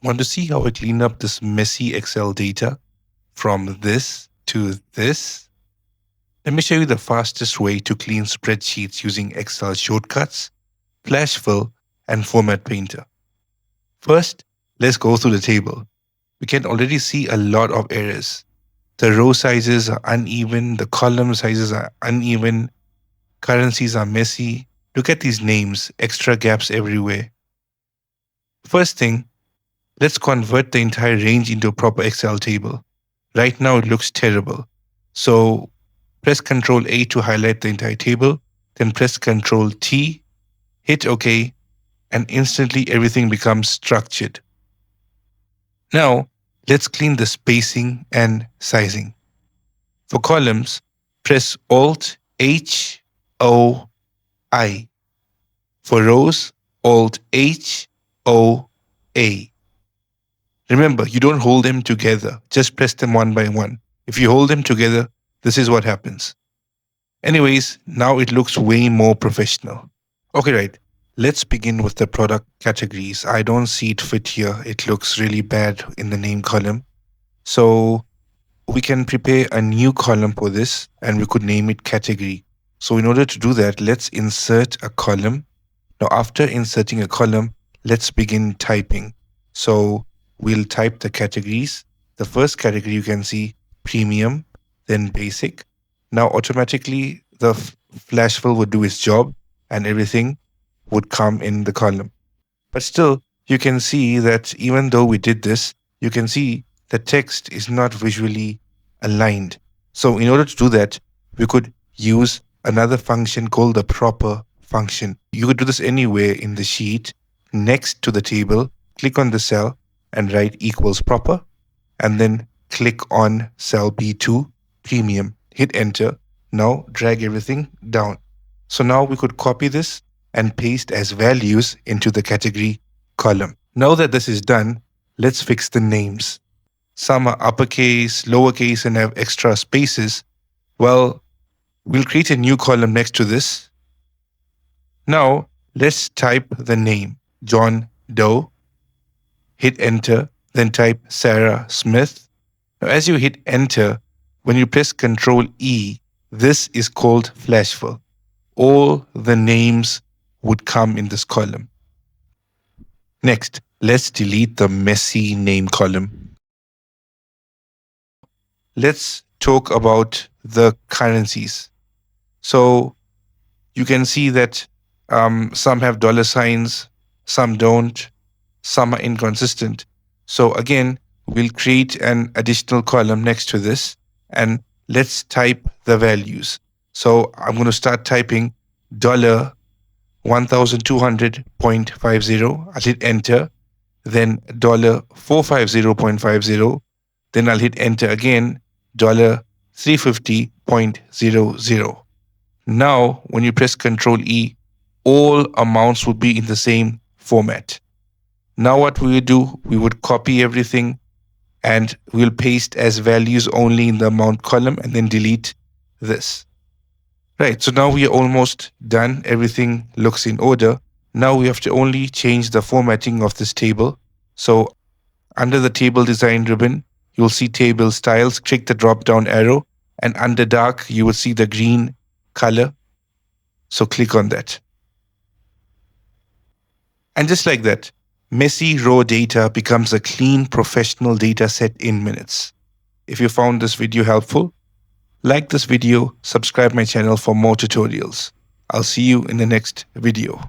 Want to see how I clean up this messy Excel data from this to this? Let me show you the fastest way to clean spreadsheets using Excel shortcuts, Flash Fill, and Format Painter. First, let's go through the table. We can already see a lot of errors. The row sizes are uneven, the column sizes are uneven, currencies are messy. Look at these names, extra gaps everywhere. First thing, let's convert the entire range into a proper Excel table. Right now it looks terrible. So press Ctrl A to highlight the entire table, then press Ctrl T, hit OK, and instantly everything becomes structured. Now, let's clean the spacing and sizing. For columns, press Alt H O I. For rows, Alt H O A. Remember, you don't hold them together, just press them one by one. If you hold them together, this is what happens. Anyways, now it looks way more professional. Okay, right. Let's begin with the product categories. I don't see it fit here. It looks really bad in the name column. So we can prepare a new column for this and we could name it category. So in order to do that, let's insert a column. Now after inserting a column, let's begin typing. So we'll type the categories. The first category you can see premium, then basic. Now automatically the flash fill would do its job and everything would come in the column. But still, you can see that even though we did this, you can see the text is not visually aligned. So in order to do that, we could use another function called the proper function. You could do this anywhere in the sheet. Next to the table, click on the cell and write equals proper, and then click on cell B2, premium, hit enter. Now drag everything down. So now we could copy this and paste as values into the category column. Now that this is done, let's fix the names. Some are uppercase, lowercase, and have extra spaces. Well, we'll create a new column next to this. Now, let's type the name, John Doe. Hit enter, then type Sarah Smith. Now, as you hit enter, when you press Ctrl E, this is called flash fill. All the names would come in this column. Next, let's delete the messy name column. Let's talk about the currencies. So you can see that some have dollar signs, some don't, some are inconsistent. So again, we'll create an additional column next to this and let's type the values. So I'm going to start typing dollar 1200.50. I'll hit enter, then dollar 450.50. Then I'll hit enter again, dollar 350.00. Now, when you press Ctrl E, all amounts would be in the same format. Now what we would do, we would copy everything and we'll paste as values only in the amount column and then delete this. Right, so now we are almost done. Everything looks in order. Now we have to only change the formatting of this table. So under the table design ribbon, you'll see table styles. Click the drop down arrow and under dark, you will see the green color. So click on that. And just like that, messy raw data becomes a clean professional data set in minutes. If you found this video helpful, like this video, subscribe my channel for more tutorials. I'll see you in the next video.